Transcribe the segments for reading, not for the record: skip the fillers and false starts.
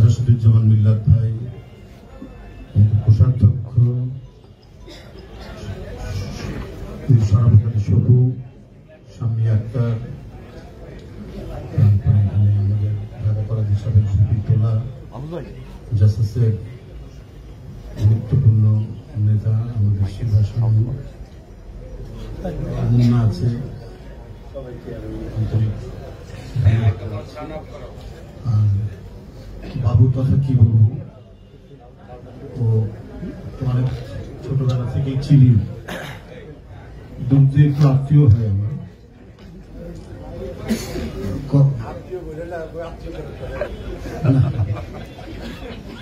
রাশিদুজ্জামান মিল্লাত ভাই, কোষাধ্যক্ষ সরাফত শপু, শামী আক্তার, তারপরে এখানে আমাদের ঢাকা কলেজের সাবেক ভিপি তোলা, জাসাসের গুরুত্বপূর্ণ নেতা আমাদের শিবাসী মুন্না আছে, আর বাবুর কথা কি বলবো, ও অনেক ছোটবেলা থেকেই চিনি, দুধে একটু আত্মীয় হয় আমার।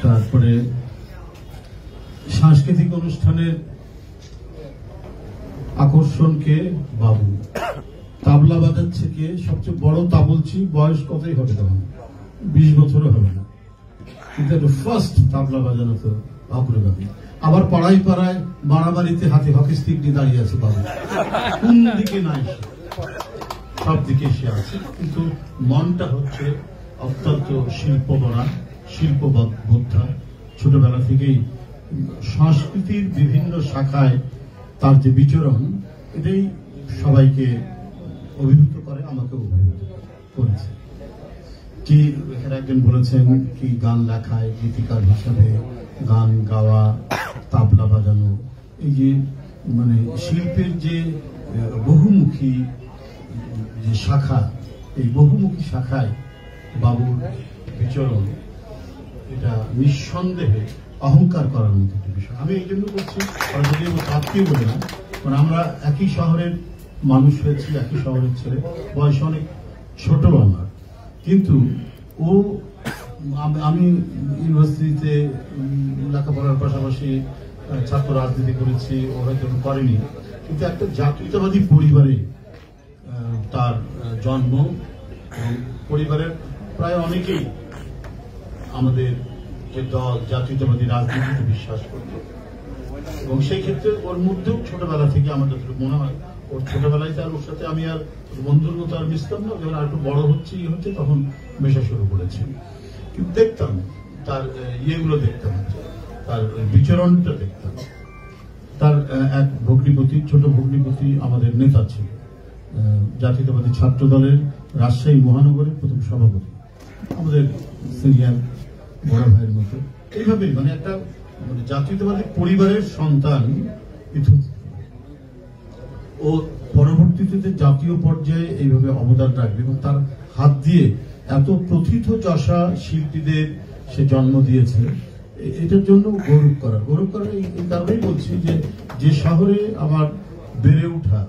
তারপরে সাংস্কৃতিক অনুষ্ঠানের আকর্ষণকে বাবু, তাবলা বাজাচ্ছে কে, সবচেয়ে বড় তাবলছি, বয়স কতই হবে তখন, 20 বছরও হবে না, কিন্তু ফার্স্ট তাবলা বাজানো তো অগ্রগামী। আবার পাড়ায় পাড়ায় বাড়াবাড়িতে হাতে হকি স্টিক নিয়ে দাঁড়িয়ে আছে বাবু, কোন দিকে নাই, সব দিকে সে আছে, কিন্তু মনটা হচ্ছে অত্যন্ত শিল্পবরা, শিল্পবোদ্ধা। ছোটবেলা থেকেই সংস্কৃতির বিভিন্ন শাখায় তার যে বিচরণ, এটাই সবাইকে অভিভূত করে, আমাকে অভিভূত করেছে। কি এখানে একজন বলেছেন কি গান লেখায় গীতিকার হিসাবে গান গাওয়া, তাবলা বাজানো, এই যে মানে শিল্পের যে বহুমুখী যে শাখা, এই বহুমুখী শাখায় বাবুর বিচরণ, এটা নিঃসন্দেহে অহংকার করার মতো একটা বিষয়। আমি এই জন্য বলছি, আত্মীয় বলে না, কারণ আমরা একই শহরের মানুষ হয়েছি, একই শহরের ছেলে, বয়স অনেক ছোট আমার, কিন্তু ও, আমি ইউনিভার্সিটিতে লেখাপড়ার পাশাপাশি ছাত্র রাজনীতি করেছি, ও হয়তো করেনি, কিন্তু একটা জাতীয়তাবাদী পরিবারে তার জন্ম, পরিবারের প্রায় অনেকেই আমাদের যে দল জাতীয়তাবাদী রাজনীতিতে বিশ্বাস করত, এবং সেই ক্ষেত্রে ওর মধ্যেও ছোটবেলা থেকে আমার যতটুকু মনে হয়, ওর ছোটবেলায় তার ওর সাথে আমি আর বন্ধুর মতো আর মিশতাম না, যখন আর একটু বড় হচ্ছে তখন মেশা শুরু করেছি, কিন্তু দেখতাম তার ইয়েগুলো, দেখতাম তার বিচরণটা, দেখতাম। তার এক ভগ্নিপতি, ছোট ভগ্নিপতি আমাদের নেতা ছিল, জাতীয়তাবাদী ছাত্র দলের রাজশাহী মহানগরের প্রথম সভাপতি, আমাদের সিনিয়র বড় ভাইয়ের মতো। এইভাবেই মানে একটা মানে জাতীয়তাবাদী পরিবারের সন্তান, ও পরবর্তীতে জাতীয় পর্যায়ে এইভাবে অবদান রাখবে, এবং তার হাত দিয়ে এত প্রথিত যশা শিল্পীদের সে জন্ম দিয়েছে, এটার জন্য গৌরব করা এই কারণেই বলছি যে শহরে আমার বেড়ে ওঠা,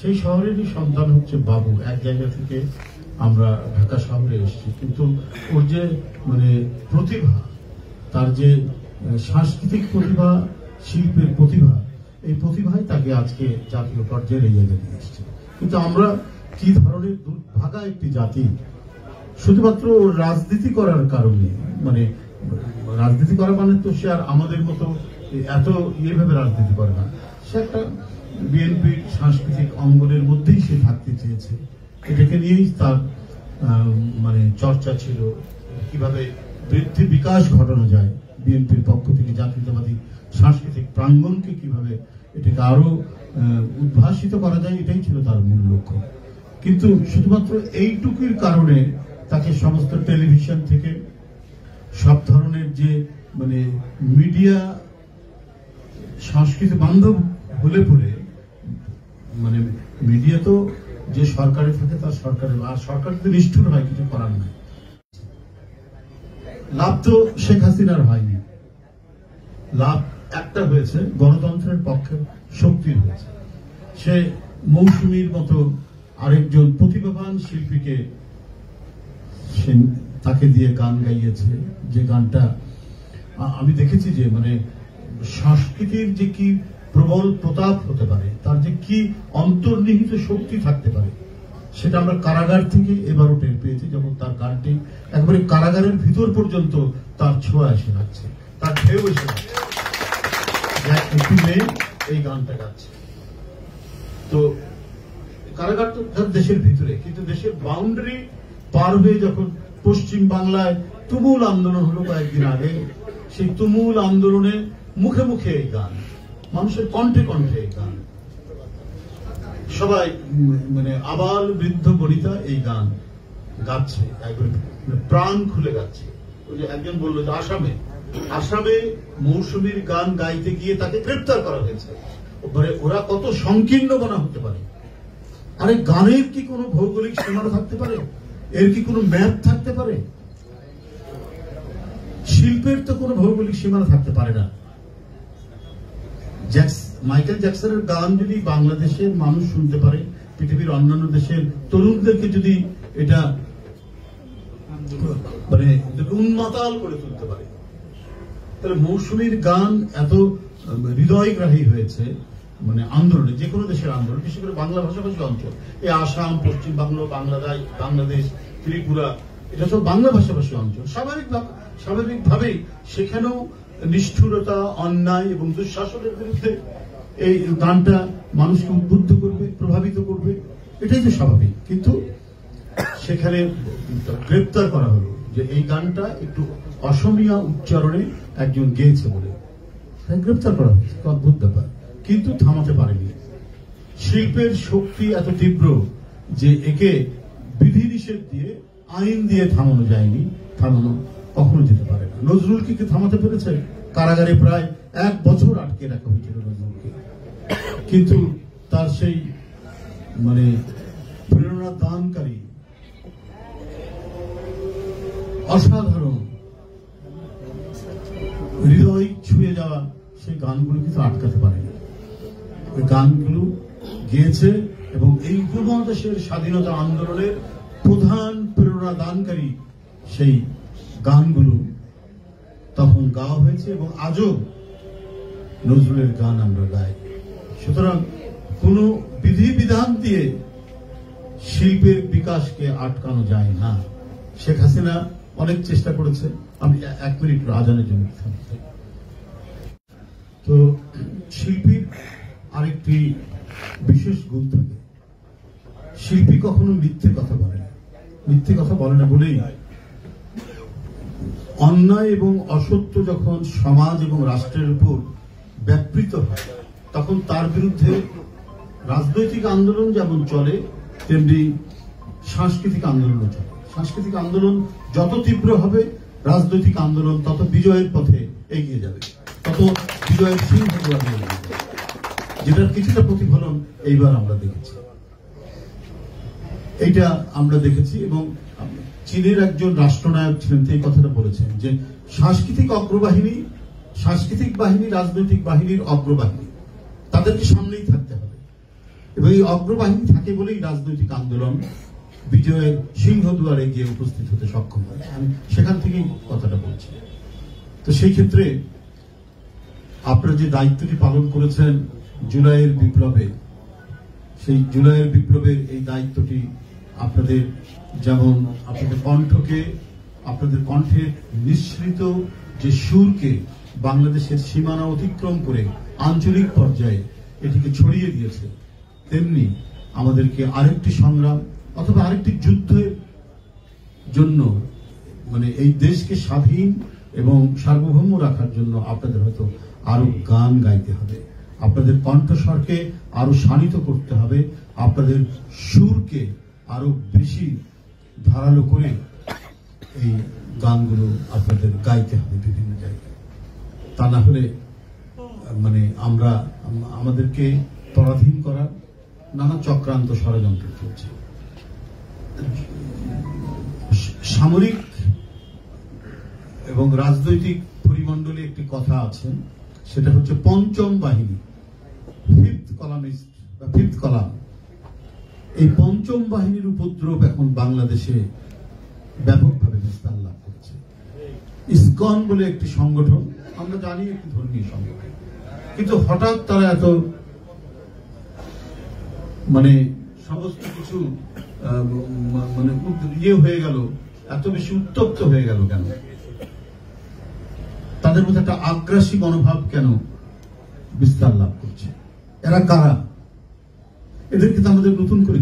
সেই শহরেরই সন্তান হচ্ছে বাবু। এক জায়গা থেকে আমরা ঢাকা শহরে এসেছি, কিন্তু ওর যে মানে প্রতিভা, তার যে সাংস্কৃতিক প্রতিভা, শিল্পের প্রতিভা, এই প্রতিভাই তাকে আজকে জাতীয় পর্যায়ে এগিয়ে নিয়ে এসছে। কিন্তু আমরা কি ধরনের দুর্ভাগা একটি জাতি, শুধুমাত্র রাজনীতি করার কারণে, মানে রাজনীতি করা মানে তো সে আর আমাদের মতো এত ইয়েভাবে রাজনীতি করে না, সে একটা বিএনপির সাংস্কৃতিক অঙ্গনের মধ্যেই সে থাকতে চেয়েছে, এটাকে নিয়েই তার মানে চর্চা ছিল, কিভাবে বৃদ্ধি বিকাশ ঘটানো যায় বিএনপির পক্ষ থেকে, জাতীয়তাবাদী সাংস্কৃতিক প্রাঙ্গণকে কিভাবে এটাকে আরো উদ্ভাসিত করা যায়, এটাই ছিল তার মূল লক্ষ্য। কিন্তু শুধুমাত্র এইটুকুর কারণে তাকে সমস্ত টেলিভিশন থেকে সব ধরনের যে মানে মিডিয়া সংস্কৃতি বান্ধব হলে পরে, মানে মিডিয়া তো যে সরকারে থাকে তার সরকারের, আর সরকার যদি নিষ্ঠুর হয় কিছু করার নাই। লাভ তো শেখ হাসিনার হয়নি, লাভ একটা হয়েছে গণতন্ত্রের পক্ষে শক্তির হয়েছে। সে মৌসুমীর মতো আরেকজন প্রতিভাবান শিল্পীকে সে তাকে দিয়ে গান গাইয়েছে, যে গানটা আমি দেখেছি যে মানে সংস্কৃতির যে কি প্রবল প্রতাপ হতে পারে, তার যে কি অন্তর্নিহিত শক্তি থাকতে পারে, সেটা আমরা কারাগার থেকে এবারও টের পেয়েছি, যখন তার গানটি একবারে কারাগারের ভিতর পর্যন্ত তার ছোঁয়া এসে যাচ্ছে, তার ঢেউ এসে যাচ্ছে। একটি মেয়ে এই গানটা গাচ্ছে, তো কারাগার তো দেশের ভিতরে, কিন্তু দেশের বাউন্ডারি পার হয়ে যখন পশ্চিম বাংলায় তুমুল আন্দোলন হলো কয়েকদিন আগে, সেই তুমুল আন্দোলনে মুখে মুখে এই গান, মানুষের কণ্ঠে কণ্ঠে এই গান, সবাই মানে আবাল বৃদ্ধ বনিতা এই গান গাচ্ছে, একবার প্রাণ খুলে গাচ্ছে। ওই যে একজন বললো যে আসামে মৌসুমীর গান গাইতে গিয়ে তাকে গ্রেপ্তার করা হয়েছে। ওরা কত সংকীর্ণ মনা হতে পারে। আরে গানের কি কোনো ভৌগোলিক সীমানা থাকতে পারে? এর কি কোনো ম্যাপ থাকতে পারে? শিল্পের তো কোনো ভৌগোলিক সীমানা থাকতে পারে না। মাইকেল জ্যাকসনের গান যদি বাংলাদেশের মানুষ শুনতে পারে, পৃথিবীর অন্যান্য দেশের তরুণদেরকে যদি এটা মানে উন্মাতাল করে তুলতে পারে, তাহলে মৌসুমীর গান এত হৃদয়গ্রাহী হয়েছে মানে আন্দোলনে, যে কোনো দেশের আন্দোলন, বিশেষ করে বাংলা ভাষাভাষী অঞ্চল, এই আসাম, পশ্চিম বাংলা, বাংলাদেশ, ত্রিপুরা, এটা সব বাংলা ভাষাভাষী অঞ্চল। স্বাভাবিকভাবেই সেখানেও নিষ্ঠুরতা, অন্যায় এবং দুঃশাসনের বিরুদ্ধে এই গানটা মানুষকে উদ্বুদ্ধ করবে, প্রভাবিত করবে, এটাই তো স্বাভাবিক। কিন্তু সেখানে গ্রেপ্তার করা হলো যে এই গানটা একটু অসমীয়া উচ্চারণে একজন গেয়েছে বলে গ্রেপ্তার করা হয়েছে। অদ্ভুত ব্যাপার, কিন্তু থামাতে পারেনি। শিল্পের শক্তি এত তীব্র যে একে বিধিনিষেধ দিয়ে, আইন দিয়ে থামানো যায়নি, থামানো কখনো যেতে পারে না। নজরুলকে কি থামাতে পেরেছে? কারাগারে প্রায় 1 বছর আটকে রাখা হয়েছিল নজরুলকে, কিন্তু তার সেই মানে প্রেরণা দানকারী অসাধারণ হৃদয় ছুঁয়ে যাওয়া সেই গানগুলো কিন্তু আটকাতে পারেনি। ওই গানগুলো গেয়েছে এবং এই উপমহাদেশের স্বাধীনতা আন্দোলনের প্রধান প্রেরণা দানকারী সেই গানগুলো তখন গাওয়া হয়েছে এবং আজও নজরুলের গান আমরা গাই। সুতরাং কোন বিধিবিধান দিয়ে শিল্পের বিকাশকে আটকানো যায় না। শেখ হাসিনা অনেক চেষ্টা করেছে। আমি 1 মিনিট আজানের জন্য থামছি। তো শিল্পীর আরেকটি বিশেষ গুণ থাকে, শিল্পী কখনো মিথ্যে কথা বলে না। মিথ্যে কথা বলে না বলেই অন্যায় এবং অসত্য যখন সমাজ এবং রাষ্ট্রের উপর ব্যাপৃত হয়, তখন তার বিরুদ্ধে রাজনৈতিক আন্দোলন যেমন চলে, তেমনি সাংস্কৃতিক আন্দোলনও চলে। সাংস্কৃতিক আন্দোলন যত তীব্র হবে, রাজনৈতিক আন্দোলন তত বিজয়ের পথে এগিয়ে যাবে, তত বিজয়ের সিংহ যাবে, যেটার কিছুটা প্রতিফলন এইবার আমরা দেখেছি। এইটা আমরা দেখেছি এবং চীনের একজন রাষ্ট্রনায়ক ছিলেন, এই কথাটা বলেছেন যে সাংস্কৃতিক বাহিনী রাজনৈতিক বাহিনীর অগ্রবাহিনী, তাদেরকে সামনেই থাকতে হবে এবং এই অগ্রবাহিনী থাকে বলেই রাজনৈতিক আন্দোলন বিজয়ের সিংহদুয়ারে গিয়ে উপস্থিত হতে সক্ষম হয়। আমি সেখান থেকেই কথাটা বলছি। তো সেই ক্ষেত্রে আপনারা যে দায়িত্বটি পালন করেছেন জুলাইয়ের বিপ্লবে, সেই জুলাইয়ের বিপ্লবের এই দায়িত্বটি আপনাদের, যেমন আপনাদের কণ্ঠকে, আপনাদের কণ্ঠের নিঃসৃত যে সুরকে বাংলাদেশের সীমানা অতিক্রম করে আঞ্চলিক পর্যায়ে এটিকে ছড়িয়ে দিয়েছে, তেমনি আমাদেরকে আরেকটি সংগ্রাম অথবা আরেকটি যুদ্ধের জন্য, মানে এই দেশকে স্বাধীন এবং সার্বভৌম রাখার জন্য আপনাদের হয়তো আরো গান গাইতে হবে, আপনাদের কণ্ঠস্বরকে আরো শানিত করতে হবে, আপনাদের সুরকে আরো বেশি ধারালো করে এই গানগুলো আপনাদের গাইতে হবে বিভিন্ন জায়গায়। তা না হলে মানে আমাদেরকে পরাধীন করার নানা চক্রান্ত ষড়যন্ত্র চলছে। সামরিক এবং রাজনৈতিক পরিমণ্ডলে একটি কথা আছে, সেটা হচ্ছে পঞ্চম বাহিনী, ফিফথ কলাম। এই পঞ্চম বাহিনীর উপদ্রব এখন বাংলাদেশে ব্যাপকভাবে বিস্তার লাভ করছে। ইসকন বলে একটি সংগঠন, আমরা জানি একটি ধর্মীয় সংগঠন, কিন্তু হঠাৎ তারা এত মানে সমস্ত কিছু মানে ইয়ে হয়ে গেল, এত বেশি উত্তপ্ত হয়ে গেল কেন? তাদের মধ্যে একটা আগ্রাসী মনোভাব কেন বিস্তার লাভ করছে? এরা কারা? এদেরকে তো আমাদের নতুন করে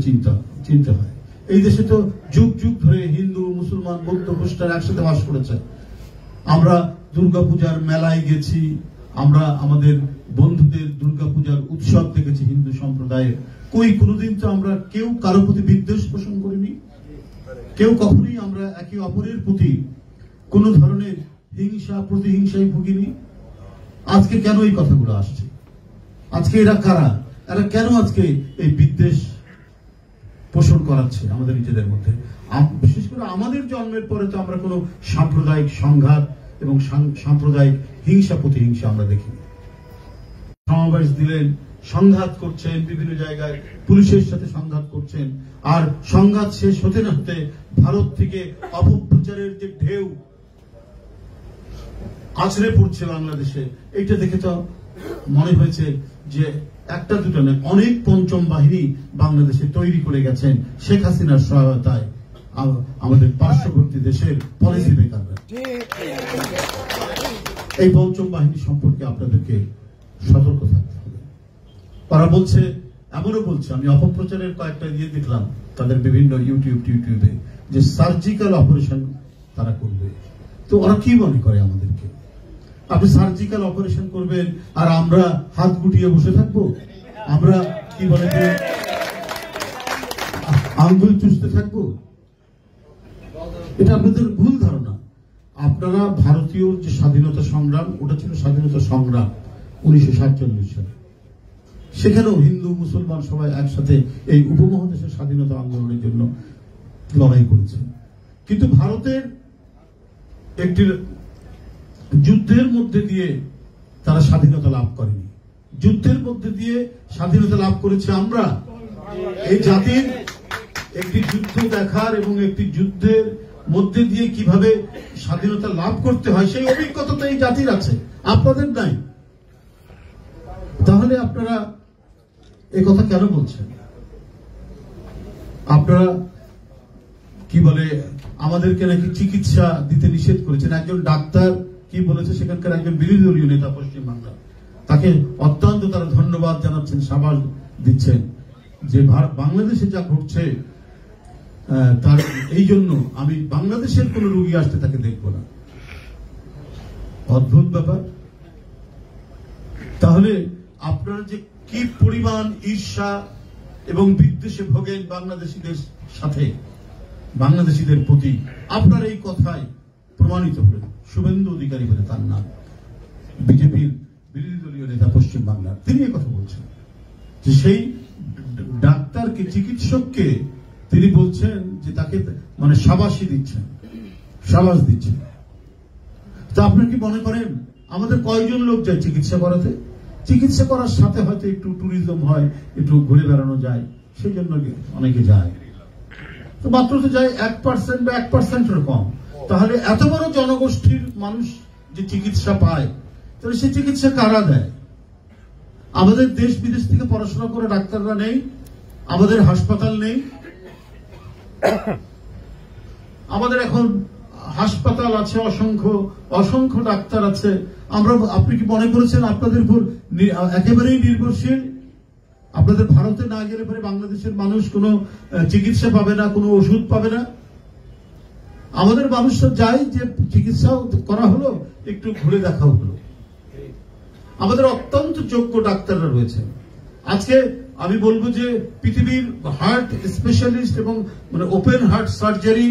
চিনতে হয়। এই দেশে তো যুগ যুগ ধরে হিন্দু, মুসলমান, বৌদ্ধ, খ্রিস্টান একসাথে বাস করেছে। আমরা দুর্গাপূজার মেলায় গেছি, আমরা আমাদের বন্ধুদের দুর্গাপূজার উৎসব দেখেছি হিন্দু সম্প্রদায়ের। কোনোদিন তো আমরা কেউ কারো প্রতি বিদ্বেষ পোষণ করিনি, কেউ কখনোই আমরা একে অপরের প্রতি কোন ধরনের হিংসা প্রতিহিংসায় ভুগিনি। আজকে কেন এই কথাগুলো আসছে? আজকে এরা কারা? এরা কেন আজকে এই বিদ্বেষ পোষণ করাচ্ছে আমাদের নিজেদের মধ্যে? বিশেষ করে আমাদের জন্মের পরে তো আমরা কোনো সাম্প্রদায়িক সংঘাত এবং সাম্প্রদায়িক হিংসা প্রতিহিংসা আমরা দেখিনি। সমাবেশ দিলেন, সংঘাত করছেন, বিভিন্ন জায়গায় পুলিশের সাথে সংঘাত করছেন, আর সংঘাত শেষ হতে না হতে ভারত থেকে অপপ্রচারের যে ঢেউ আছড়ে পড়ছে বাংলাদেশে, এইটা দেখে তো মনে হয়েছে যে একটা দুটো নয়, অনেক পঞ্চম বাহিনী বাংলাদেশে তৈরি করে গেছেন শেখ হাসিনার সহায়তায় আমাদের পার্শ্ববর্তী দেশের পলিসি মেকাররা। এই পঞ্চম বাহিনী সম্পর্কে আপনাদেরকে সতর্ক থাকতে হবে। তারা বলছে, এমনও বলছে, আমি অপপ্রচারের কয়েকটা দিয়ে দেখলাম তাদের বিভিন্ন ইউটিউবে, যে সার্জিক্যাল অপারেশন তারা করবে। তো ওরা কি মনে করে আমাদেরকে? আপনি সার্জিক্যাল অপারেশন করবেন আর আমরা হাত গুটিয়ে বসে থাকবো? আমরা কি বলে যে আঙ্গুল চুষতে থাকবো? এটা আপনাদের ভুল ধারণা। আপনারা ভারতীয় যে স্বাধীনতা সংগ্রাম, ওটা ছিল স্বাধীনতা সংগ্রাম 1947 সালে। সেখানেও হিন্দু মুসলমান সবাই একসাথে এই উপমহাদেশের স্বাধীনতা আন্দোলনের জন্য লড়াই করেছে। কিন্তু ভারতের একটি যুদ্ধের মধ্যে দিয়ে তারা স্বাধীনতা লাভ করেনি। যুদ্ধের মধ্যে দিয়ে স্বাধীনতা লাভ করেছে আমরা। এই জাতির একটি যুদ্ধ দেখার এবং একটি যুদ্ধের মধ্যে দিয়ে কিভাবে স্বাধীনতা লাভ করতে হয় সেই অভিজ্ঞতা তো এই জাতির আছে, আপনাদের নাই। তাহলে আপনারা এই কথা কেন বলছেন? আপনারা কি বলে আমাদেরকে নাকি চিকিৎসা দিতে নিষেধ করেছেন। একজন ডাক্তার কি বলেছে, সেখানকার একজন বিরোধী দলীয় নেতা পশ্চিমবাংলা, তাকে অত্যন্ত তারা ধন্যবাদ জানাচ্ছেন, সাবাস দিচ্ছেন যে বাংলাদেশে যা ঘটছে তার এই জন্য আমি বাংলাদেশের কোন রোগী আসতে তাকে দেখব না। অদ্ভুত ব্যাপার। তাহলে আপনারা যে কি পরিমাণ ঈর্ষা এবং বিদ্বেষে ভোগেন বাংলাদেশীদের সাথে, বাংলাদেশীদের প্রতি, আপনার এই কথাই প্রমাণিত হলেন। শুভেন্দু অধিকারী বলে তার নাম, বিজেপির বিরোধী দলীয় নেতা পশ্চিম বাংলার, তিনি এই কথা বলছেন যে সেই ডাক্তারকে, চিকিৎসককে তিনি বলছেন যে তাকে মানে সাবাসী দিচ্ছেন, সাবাস দিচ্ছেন। তা আপনি কি মনে করেন আমাদের কয়জন লোক যায় চিকিৎসা করাতে? চিকিৎসা করার সাথে হয়তো একটু ট্যুরিজম হয়, একটু ঘুরে বেড়ানো যায়, সেই জন্য অনেকে যায়। তো মাত্র তো যায় 1% বা 1%-এর কম। তাহলে এত বড় জনগোষ্ঠীর মানুষ যে চিকিৎসা পায়, তাহলে সেই চিকিৎসা কারা দেয়? আমাদের দেশ বিদেশ থেকে পড়াশোনা করে ডাক্তাররা নেই, আমাদের হাসপাতাল নেই। আমাদের এখন হাসপাতাল আছে অসংখ্য, অসংখ্য ডাক্তার আছে। আপনি কি মনে করেছেন আপনাদের উপর একেবারেই নির্ভরশীল? আপনাদের ভারতে না গেলে পরে বাংলাদেশের মানুষ কোনো চিকিৎসা পাবে না, কোনো ওষুধ পাবে না। আমাদের মানুষরা যায় যে চিকিৎসা করা হলো, একটু ঘুরে দেখাও হলো। আমাদের অত্যন্ত যোগ্য ডাক্তাররা রয়েছে। আজকে আমি বলবো যে পৃথিবীর হার্ট স্পেশালিস্ট এবং মানে ওপেন হার্ট সার্জারি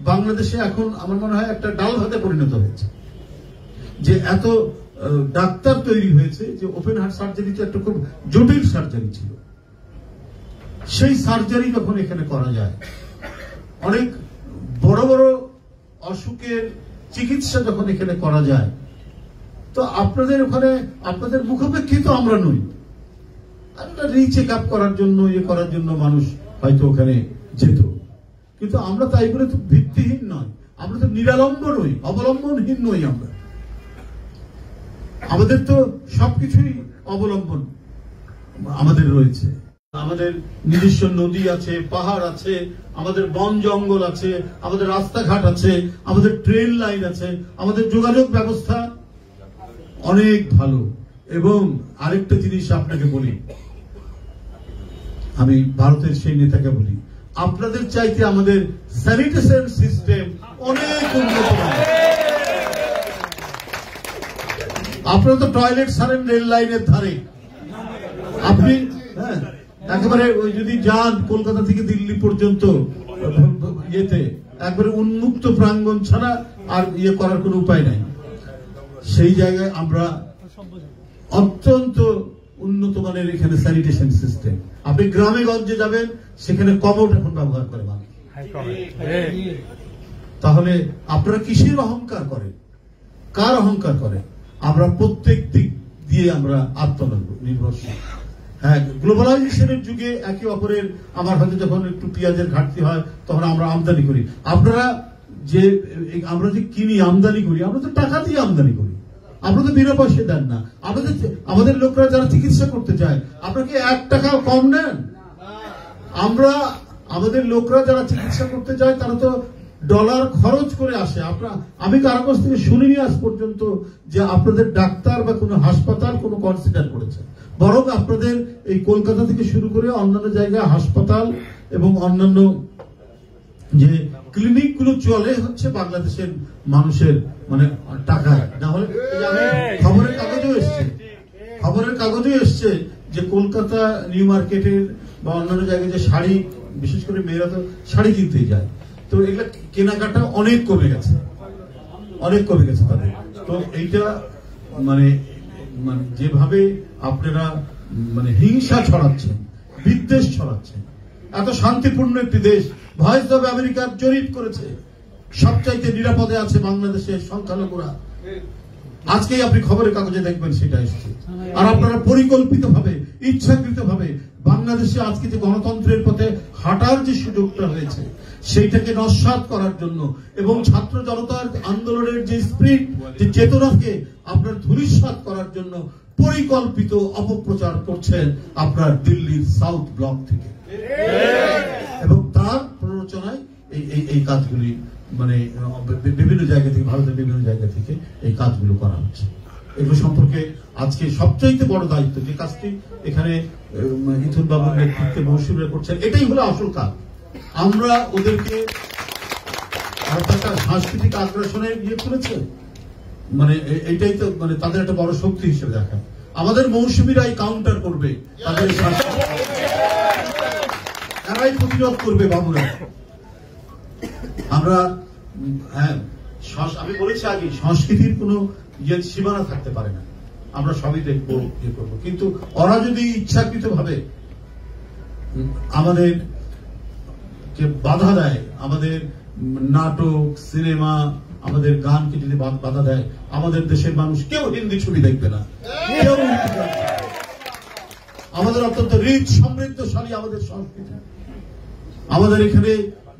বাংলাদেশে এখন আমার মনে হয় একটা ডাল ভাতে পরিণত হয়েছে। যে এত ডাক্তার তৈরি হয়েছে, যে ওপেন হার্ট সার্জারি তো একটা খুব জটিল সার্জারি ছিল, সেই সার্জারি যখন এখানে করা যায়, অনেক বড় বড় অসুখের চিকিৎসা যখন এখানে করা যায়, তো আপনাদের ওখানে আপনাদের মুখাপেক্ষিত আমরা নই। রিচেক আপ করার জন্য, করার জন্য মানুষ হয়তো ওখানে যেত, কিন্তু আমরা তাই বলে তো ভিত্তিহীন নয়, আমরা তো নিরালম্ব নই, অবলম্বনহীন নই। আমরা আমাদের তো সবকিছুই অবলম্বন আমাদের রয়েছে। আমাদের নিজস্ব নদী আছে, পাহাড় আছে, আমাদের বন জঙ্গল আছে, আমাদের রাস্তাঘাট আছে, আমাদের ট্রেন লাইন আছে, আমাদের যোগাযোগ ব্যবস্থা অনেক ভালো। এবং আরেকটা জিনিস আপনাকে বলি, আমি ভারতের সেই নেতাকে বলি, আপনাদের চাইতে আমাদের স্যানিটেশন সিস্টেম অনেক উন্নত মানের। আপনারা তো টয়লেট সারেন রেল লাইনের ধারে, আপনি একেবারে ওই যদি যান কলকাতা থেকে দিল্লি পর্যন্ত ইয়েতে একবারে উন্মুক্ত প্রাঙ্গণ ছাড়া আর ইয়ে করার কোনো উপায় নাই। সেই জায়গায় আমরা অত্যন্ত উন্নত মানের এখানে স্যানিটেশন সিস্টেম। আপনি গ্রামে গঞ্জে যাবেন, সেখানে কমোড এখন ব্যবহার করে মানুষ। তাহলে আপনারা কিসের অহংকার করেন, কার অহংকার করেন? আমরা প্রত্যেক দিক দিয়ে আমরা আত্মনির্ভরশীল। হ্যাঁ, গ্লোবালাইজেশনের যুগে একে অপরের, আমার হয়তো যখন একটু পেঁয়াজের ঘাটতি হয় তখন আমরা আমদানি করি। আপনারা যে আমরা যে কিনি আমদানি করি, আমরা তো টাকা দিয়ে আমদানি করি, আপনারা তো বিনা পয়সা দেন না। আমাদের লোকরা যারা চিকিৎসা করতে চায়, আপনাকে 1 টাকাও কম নেন। আমাদের লোকরা যারা চিকিৎসা করতে যায় তারা তো ডলার খরচ করে আসে। আমি কারো কাছ থেকে শুনিনি আজ পর্যন্ত যে আপনাদের ডাক্তার বা কোনো হাসপাতাল কোনো কনসিডার করেছে। বরং আপনাদের এই কলকাতা থেকে শুরু করে অন্যান্য জায়গায় হাসপাতাল এবং অন্যান্য যে ক্লিনিক গুলো চলে হচ্ছে বাংলাদেশের মানুষের মানে টাকায়। না হলে খবরের কাগজেও এসছে যে কলকাতা নিউ মার্কেটের বা অন্যান্য জায়গায় যে শাড়ি, বিশেষ করে মেয়েরা তো শাড়ি কিনতেই যায়, তো এগুলা কেনাকাটা অনেক কমে গেছে তাদের। তো এইটা মানে যেভাবে আপনারা মানে হিংসা ছড়াচ্ছেন, বিদ্বেষ ছড়াচ্ছেন, এত শান্তিপূর্ণ একটি দেশ, ভয়েস অব আমেরিকার জরিপ করেছে সবচাইতে নিরাপদে আছে বাংলাদেশের সংখ্যালঘুরা। আজকেই আপনি খবরের কাগজে দেখবেন সেটা এসেছে। আর আপনারা পরিকল্পিতভাবে, ইচ্ছাকৃতভাবে বাংলাদেশে আজকে যে গণতন্ত্রের পথে হাঁটার যে সুযোগটা হয়েছে সেইটাকে নস্যাৎ করার জন্য এবং ছাত্র জনতার আন্দোলনের যে স্পিরিট, যে চেতনাকে আপনার ধূলিসাৎ করার জন্য পরিকল্পিত অপপ্রচার করছেন আপনার দিল্লির সাউথ ব্লক থেকে। এবং তার প্ররোচনায় এই কাজগুলি মানে বিভিন্ন জায়গা থেকে, ভারতের বিভিন্ন জায়গা থেকে এই কাজগুলো করা হচ্ছে। এগুলো সম্পর্কে আজকে সবচাইতে বড় দায়িত্ব, যে কাজটি এখানে ইথুন বাবুর নেতৃত্বে মৌসুমীরা করছেন, এটাই হলো আসল কাজ। আমরা ওদেরকে সাংস্কৃতিক আগ্রাসনে ইয়ে করেছে, মানে এইটাই তো মানে তাদের একটা বড় শক্তি হিসেবে দেখা। আমাদের মৌসুমীরাই কাউন্টার করবে, তাদের তারাই প্রতিরোধ করবে বাবুরা। আমরা আমি বলেছি আগে, সংস্কৃতির কোন সীমানা থাকতে পারে না, আমরা সবই দেখবো, ইয়ে করবো। কিন্তু ওরা যদি ইচ্ছাকৃত ভাবে আমাদের বাধা দেয়, আমাদের নাটক, সিনেমা, আমাদের গানকে যদি বাধা দেয়, আমাদের দেশের মানুষ কেউ হিন্দি ছবি দেখবে না, কেউ আমাদের অত্যন্ত রিচ সমৃদ্ধশালী আমাদের সংস্কৃতি, আমাদের এখানে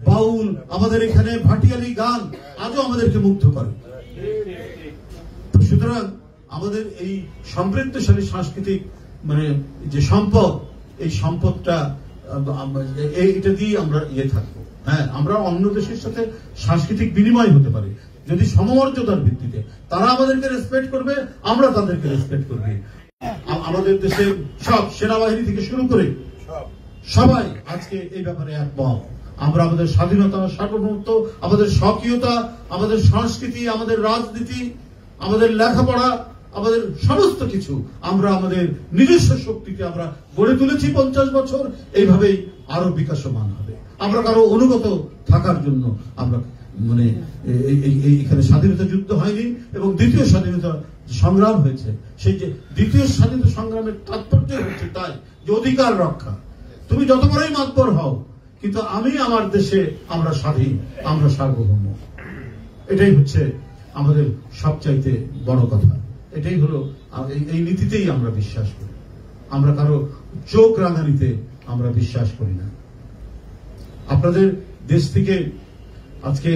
বাউল, আমাদের এখানে ভাটিয়ালি গান আজও আমাদেরকে মুগ্ধ করে। সুতরাং আমাদের এই সমৃদ্ধশালী সাংস্কৃতিক মানে যে সম্পদ, এই সম্পদটা এটা দিয়ে আমরা থাকবো। হ্যাঁ, আমরা অন্য দেশের সাথে সাংস্কৃতিক বিনিময় হতে পারে যদি সমমর্যাদার ভিত্তিতে। তারা আমাদেরকে রেসপেক্ট করবে, আমরা তাদেরকে রেসপেক্ট করবে। আমাদের দেশের সব সেনাবাহিনী থেকে শুরু করে সবাই আজকে এই ব্যাপারে একমত। আমরা আমাদের স্বাধীনতা, সার্বভৌমত্ব, আমাদের স্বকীয়তা, আমাদের সংস্কৃতি, আমাদের রাজনীতি, আমাদের লেখাপড়া, আমাদের সমস্ত কিছু আমরা আমাদের নিজস্ব শক্তিকে আমরা গড়ে তুলেছি 50 বছর। এইভাবেই আরো বিকাশমান হবে। আমরা কারো অনুগত থাকার জন্য আমরা মানে এখানে স্বাধীনতা যুদ্ধ হয়নি এবং দ্বিতীয় স্বাধীনতা সংগ্রাম হয়েছে। সেই যে দ্বিতীয় স্বাধীনতা সংগ্রামের তাৎপর্য হচ্ছে তাই যে অধিকার রক্ষা। তুমি যত বড়ই মাতবর হও, কিন্তু আমি আমার দেশে আমরা স্বাধীন, আমরা সার্বভৌম। এটাই হচ্ছে আমাদের সবচাইতে বড় কথা। এটাই হলো, এই নীতিতেই আমরা বিশ্বাস করি। আমরা কারো চোখ রাঙানিতে আমরা বিশ্বাস করি না। আপনাদের দেশ থেকে আজকে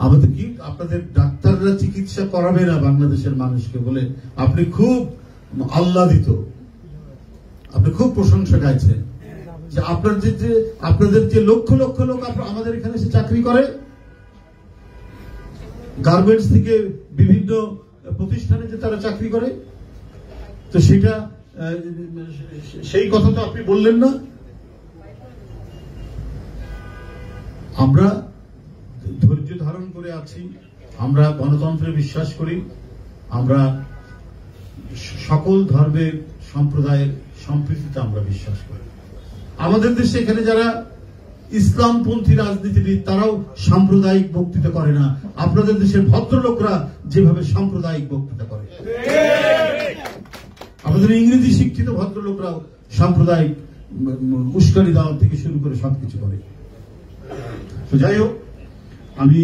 আমাদের কি আপনাদের ডাক্তাররা চিকিৎসা করাবে না বাংলাদেশের মানুষকে বলে আপনি খুব আহ্লাদিত, আপনি খুব প্রশংসা গাইছেন যে আপনাদের যে লক্ষ লক্ষ লোক আমাদের এখানে এসে চাকরি করে, গার্মেন্টস থেকে বিভিন্ন প্রতিষ্ঠানে যে তারা চাকরি করে, তো সেটা সেই কথা তো আপনি বললেন না। আমরা ধৈর্য ধারণ করে আছি, আমরা গণতন্ত্রে বিশ্বাস করি, আমরা সকল ধর্মের সম্প্রদায়ের সম্প্রীতিতে আমরা বিশ্বাস করি। আমাদের দেশে এখানে যারা ইসলামপন্থী রাজনীতিবিদ তারাও সাম্প্রদায়িক বক্তৃতা করে না, আপনাদের দেশের ভদ্রলোকরা যেভাবে সাম্প্রদায়িক বক্তৃতা করে। আমাদের ইংরেজি শিক্ষিত ভদ্রলোকরাও সাম্প্রদায়িক উস্কানি দেওয়া থেকে শুরু করে সবকিছু করে। তো যাই হোক, আমি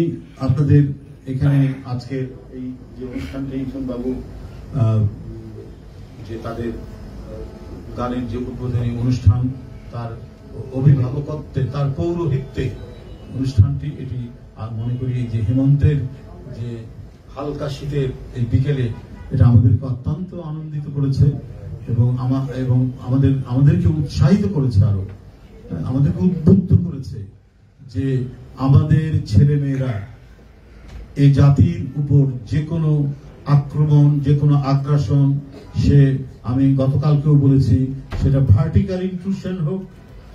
আপনাদের এখানে আজকের এই যে অনুষ্ঠানটি বাবু যে তাদের গানের যে উদ্বোধনী অনুষ্ঠান, তার অভিভাবকত্বে, তার পৌরোহিত্যে অনুষ্ঠানটি, এটি মনে করি যে হেমন্তের যে হালকা শীতের এই বিকেলে এটা আমাদেরকে অত্যন্ত আনন্দিত করেছে এবং আমাদেরকে উৎসাহিত করেছে, আরো আমাদেরকে উদ্বুদ্ধ করেছে যে আমাদের ছেলেমেয়েরা এই জাতির উপর যে কোনো আক্রমণ, যে কোনো আগ্রাসন, সে আমি গতকালকেও বলেছি, সেটা ভার্টিক্যাল ইন্ট্রুশন হোক,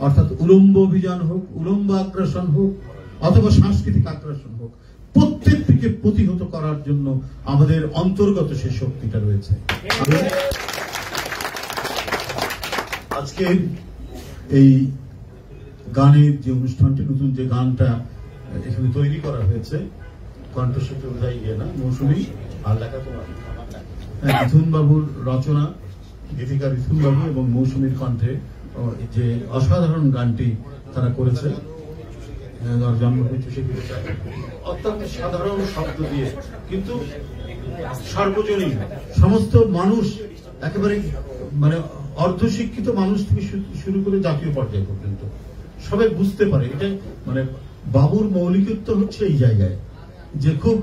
অর্থাৎ উলম্ব অভিযান হোক, উলম্ব আগ্রাসন হোক, অথবা সাংস্কৃতিক আগ্রাসন হোক, প্রত্যেকটিকে প্রতিহত করার জন্য আমাদের অন্তর্গত সে শক্তিটা রয়েছে। আজকে এই গানের যে অনুষ্ঠানটি, নতুন যে গানটা এখানে তৈরি করা হয়েছে, কণ্ঠশিল্পী বোঝাই গিয়ে না, মৌসুমী আর লেখা তোমার মিথুন বাবুর রচনা, গীতিকার মিথুন বাবু এবং মৌসুমীর কণ্ঠে যে অসাধারণ গানটি তারা করেছে, অত্যন্ত সাধারণ শব্দ দিয়ে, কিন্তু সার্বজনীন সমস্ত মানুষ, একেবারে মানে অর্ধশিক্ষিত মানুষ থেকে শুরু করে জাতীয় পর্যায় পর্যন্ত সবাই বুঝতে পারে। এটা মানে বাবুর মৌলিকত্ব হচ্ছে এই জায়গায় যে খুব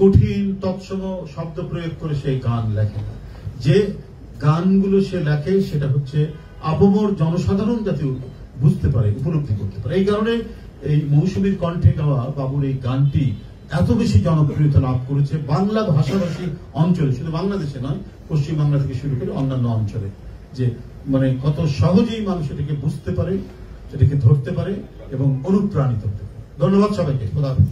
কঠিন তৎসম শব্দ প্রয়োগ করে সেই গান লেখে না, যে গানগুলো সে লেখে সেটা হচ্ছে আপামর জনসাধারণ যাতে বুঝতে পারে, উপলব্ধি করতে পারে। এই কারণে এই মৌসুমীর কণ্ঠে গাওয়া বাবুর এই গানটি এত বেশি জনপ্রিয়তা লাভ করেছে বাংলা ভাষাভাষী অঞ্চলে, শুধু বাংলাদেশে নয়, পশ্চিম বাংলা থেকে শুরু করে অন্যান্য অঞ্চলে, যে মানে কত সহজেই মানুষ এটাকে বুঝতে পারে, এটাকে ধরতে পারে এবং অনুপ্রাণিত হতে পারে। ধন্যবাদ সবাইকে। খোদা হাফেজ।